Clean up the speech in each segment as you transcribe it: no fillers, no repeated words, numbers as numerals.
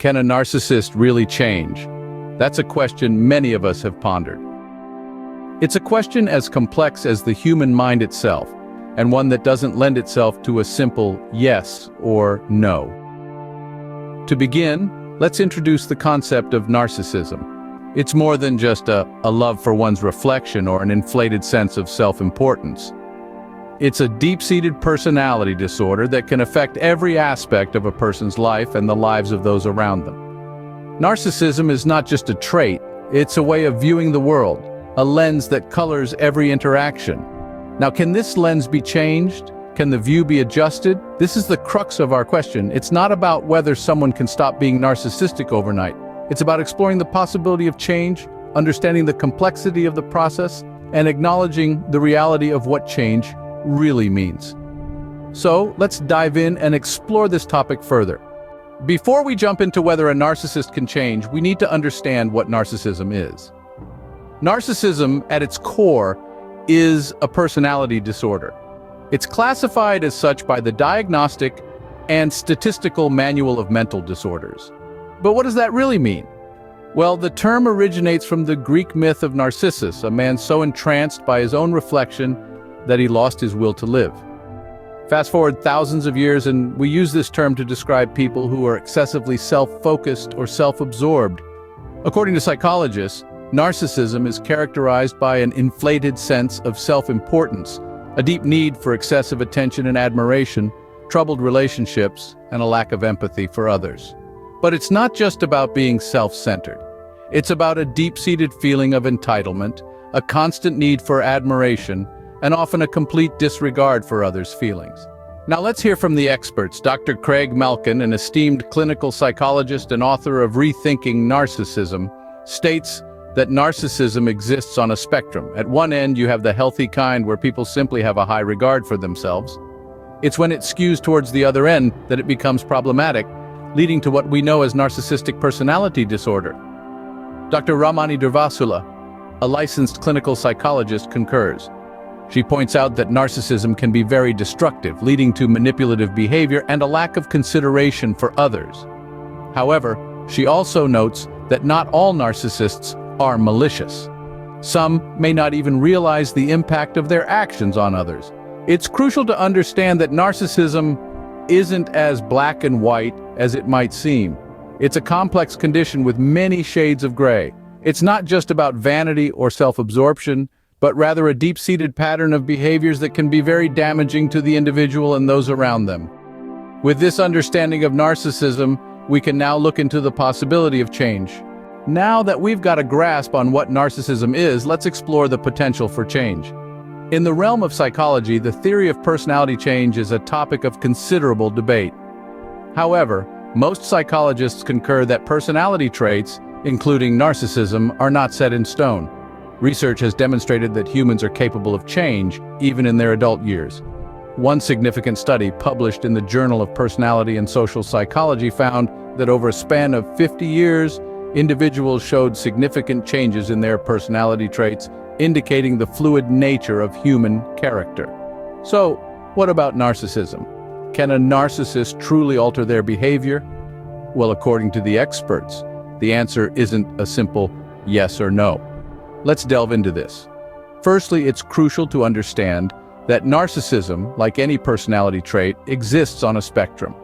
Can a narcissist really change? That's a question many of us have pondered. It's a question as complex as the human mind itself, and one that doesn't lend itself to a simple yes or no. To begin, let's introduce the concept of narcissism. It's more than just a love for one's reflection or an inflated sense of self-importance. It's a deep-seated personality disorder that can affect every aspect of a person's life and the lives of those around them. Narcissism is not just a trait, it's a way of viewing the world, a lens that colors every interaction. Now, can this lens be changed? Can the view be adjusted? This is the crux of our question. It's not about whether someone can stop being narcissistic overnight. It's about exploring the possibility of change, understanding the complexity of the process, and acknowledging the reality of what change really means. So, let's dive in and explore this topic further. Before we jump into whether a narcissist can change, we need to understand what narcissism is. Narcissism, at its core, is a personality disorder. It's classified as such by the Diagnostic and Statistical Manual of Mental Disorders. But what does that really mean? Well, the term originates from the Greek myth of Narcissus, a man so entranced by his own reflection that he lost his will to live. Fast forward thousands of years, and we use this term to describe people who are excessively self-focused or self-absorbed. According to psychologists, narcissism is characterized by an inflated sense of self-importance, a deep need for excessive attention and admiration, troubled relationships, and a lack of empathy for others. But it's not just about being self-centered. It's about a deep-seated feeling of entitlement, a constant need for admiration, and often a complete disregard for others' feelings. Now let's hear from the experts. Dr. Craig Malkin, an esteemed clinical psychologist and author of Rethinking Narcissism, states that narcissism exists on a spectrum. At one end, you have the healthy kind where people simply have a high regard for themselves. It's when it skews towards the other end that it becomes problematic, leading to what we know as narcissistic personality disorder. Dr. Ramani Durvasula, a licensed clinical psychologist, concurs. She points out that narcissism can be very destructive, leading to manipulative behavior and a lack of consideration for others. However, she also notes that not all narcissists are malicious. Some may not even realize the impact of their actions on others. It's crucial to understand that narcissism isn't as black and white as it might seem. It's a complex condition with many shades of gray. It's not just about vanity or self-absorption, but rather a deep-seated pattern of behaviors that can be very damaging to the individual and those around them. With this understanding of narcissism, we can now look into the possibility of change. Now that we've got a grasp on what narcissism is, let's explore the potential for change. In the realm of psychology, the theory of personality change is a topic of considerable debate. However, most psychologists concur that personality traits, including narcissism, are not set in stone. Research has demonstrated that humans are capable of change, even in their adult years. One significant study published in the Journal of Personality and Social Psychology found that over a span of 50 years, individuals showed significant changes in their personality traits, indicating the fluid nature of human character. So, what about narcissism? Can a narcissist truly alter their behavior? Well, according to the experts, the answer isn't a simple yes or no. Let's delve into this. Firstly, it's crucial to understand that narcissism, like any personality trait, exists on a spectrum.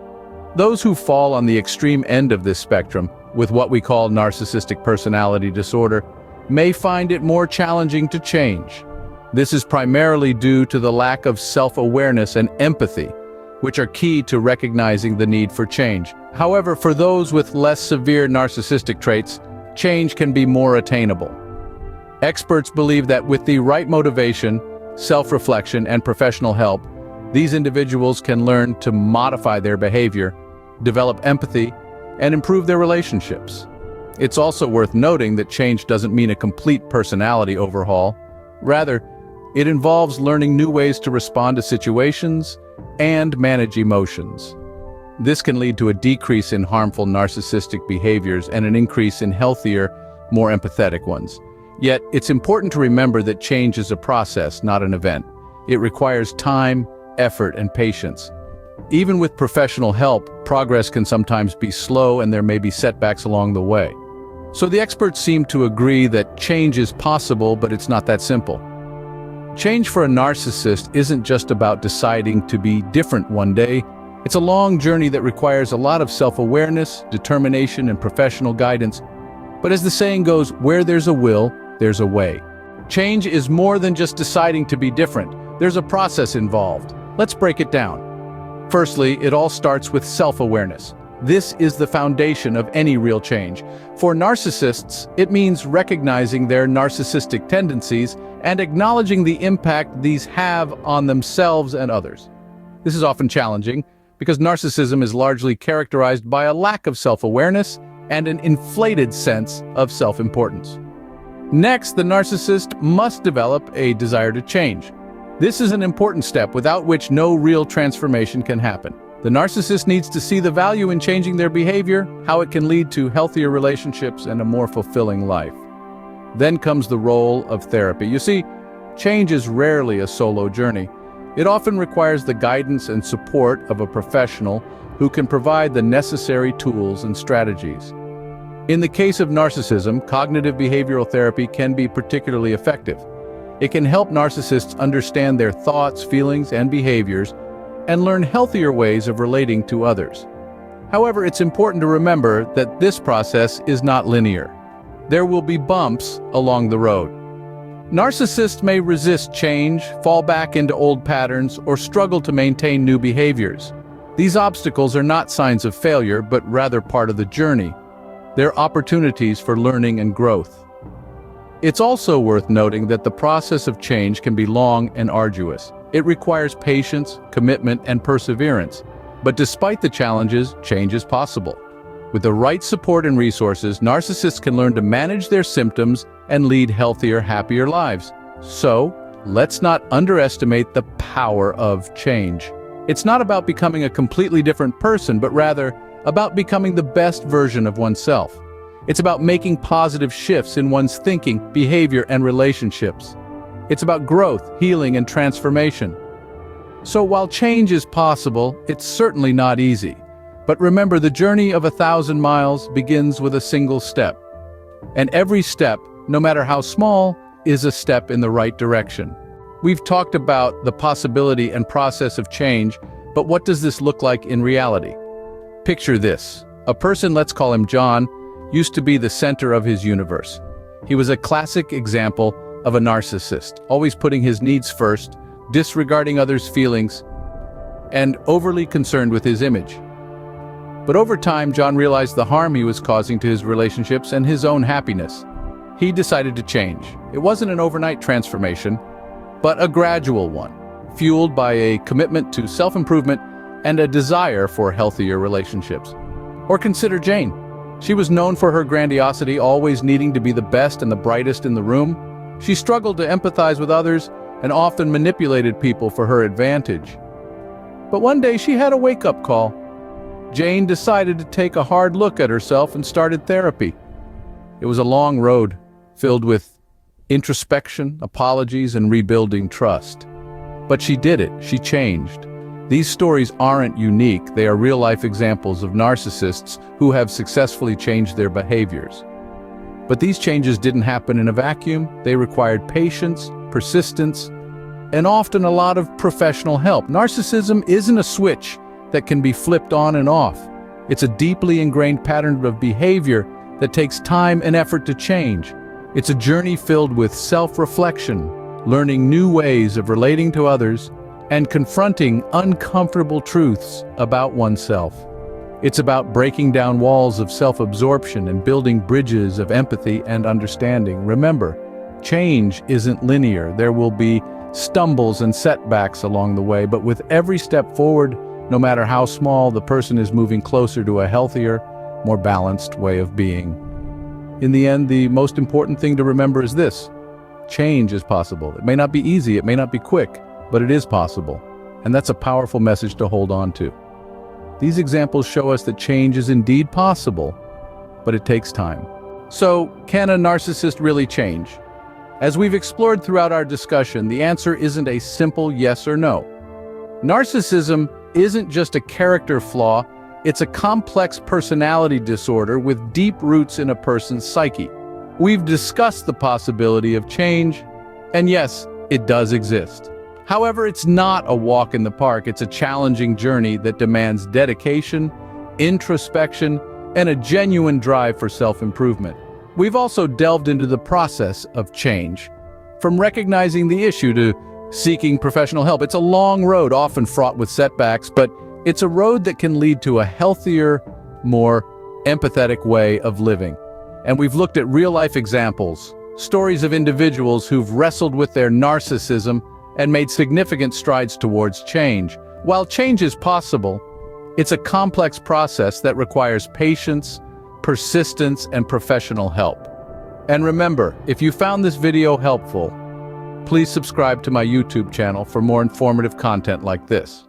Those who fall on the extreme end of this spectrum, with what we call narcissistic personality disorder, may find it more challenging to change. This is primarily due to the lack of self-awareness and empathy, which are key to recognizing the need for change. However, for those with less severe narcissistic traits, change can be more attainable. Experts believe that with the right motivation, self-reflection, and professional help, these individuals can learn to modify their behavior, develop empathy, and improve their relationships. It's also worth noting that change doesn't mean a complete personality overhaul. Rather, it involves learning new ways to respond to situations and manage emotions. This can lead to a decrease in harmful narcissistic behaviors and an increase in healthier, more empathetic ones. Yet, it's important to remember that change is a process, not an event. It requires time, effort, and patience. Even with professional help, progress can sometimes be slow and there may be setbacks along the way. So the experts seem to agree that change is possible, but it's not that simple. Change for a narcissist isn't just about deciding to be different one day. It's a long journey that requires a lot of self-awareness, determination, and professional guidance. But as the saying goes, where there's a will, there's a way. Change is more than just deciding to be different. There's a process involved. Let's break it down. Firstly, it all starts with self-awareness. This is the foundation of any real change. For narcissists, it means recognizing their narcissistic tendencies and acknowledging the impact these have on themselves and others. This is often challenging because narcissism is largely characterized by a lack of self-awareness and an inflated sense of self-importance. Next, the narcissist must develop a desire to change. This is an important step without which no real transformation can happen. The narcissist needs to see the value in changing their behavior, how it can lead to healthier relationships and a more fulfilling life. Then comes the role of therapy. You see, change is rarely a solo journey. It often requires the guidance and support of a professional who can provide the necessary tools and strategies. In the case of narcissism, cognitive behavioral therapy can be particularly effective. It can help narcissists understand their thoughts, feelings, and behaviors and learn healthier ways of relating to others. However, it's important to remember that this process is not linear. There will be bumps along the road. Narcissists may resist change, fall back into old patterns, or struggle to maintain new behaviors. These obstacles are not signs of failure, but rather part of the journey. They're opportunities for learning and growth. It's also worth noting that the process of change can be long and arduous. It requires patience, commitment, and perseverance. But despite the challenges, change is possible. With the right support and resources, narcissists can learn to manage their symptoms and lead healthier, happier lives. So, let's not underestimate the power of change. It's not about becoming a completely different person, but rather about becoming the best version of oneself. It's about making positive shifts in one's thinking, behavior, and relationships. It's about growth, healing, and transformation. So while change is possible, it's certainly not easy. But remember, the journey of 1,000 miles begins with a single step. And every step, no matter how small, is a step in the right direction. We've talked about the possibility and process of change, but what does this look like in reality? Picture this. A person, let's call him John, used to be the center of his universe. He was a classic example of a narcissist, always putting his needs first, disregarding others' feelings, and overly concerned with his image. But over time, John realized the harm he was causing to his relationships and his own happiness. He decided to change. It wasn't an overnight transformation, but a gradual one, fueled by a commitment to self-improvement and a desire for healthier relationships. Or consider Jane. She was known for her grandiosity, always needing to be the best and the brightest in the room. She struggled to empathize with others and often manipulated people for her advantage. But one day she had a wake-up call. Jane decided to take a hard look at herself and started therapy. It was a long road, filled with introspection, apologies, and rebuilding trust. But she did it. She changed. These stories aren't unique. They are real-life examples of narcissists who have successfully changed their behaviors. But these changes didn't happen in a vacuum. They required patience, persistence, and often a lot of professional help. Narcissism isn't a switch that can be flipped on and off. It's a deeply ingrained pattern of behavior that takes time and effort to change. It's a journey filled with self-reflection, learning new ways of relating to others, and confronting uncomfortable truths about oneself. It's about breaking down walls of self-absorption and building bridges of empathy and understanding. Remember, change isn't linear. There will be stumbles and setbacks along the way, but with every step forward, no matter how small, the person is moving closer to a healthier, more balanced way of being. In the end, the most important thing to remember is this: change is possible. It may not be easy, it may not be quick, but it is possible. And that's a powerful message to hold on to. These examples show us that change is indeed possible, but it takes time. So, can a narcissist really change? As we've explored throughout our discussion, the answer isn't a simple yes or no. Narcissism isn't just a character flaw, it's a complex personality disorder with deep roots in a person's psyche. We've discussed the possibility of change, and yes, it does exist. However, it's not a walk in the park. It's a challenging journey that demands dedication, introspection, and a genuine drive for self-improvement. We've also delved into the process of change, from recognizing the issue to seeking professional help. It's a long road, often fraught with setbacks, but it's a road that can lead to a healthier, more empathetic way of living. And we've looked at real-life examples, stories of individuals who've wrestled with their narcissism and made significant strides towards change. While change is possible, it's a complex process that requires patience, persistence, and professional help. And remember, if you found this video helpful, please subscribe to my YouTube channel for more informative content like this.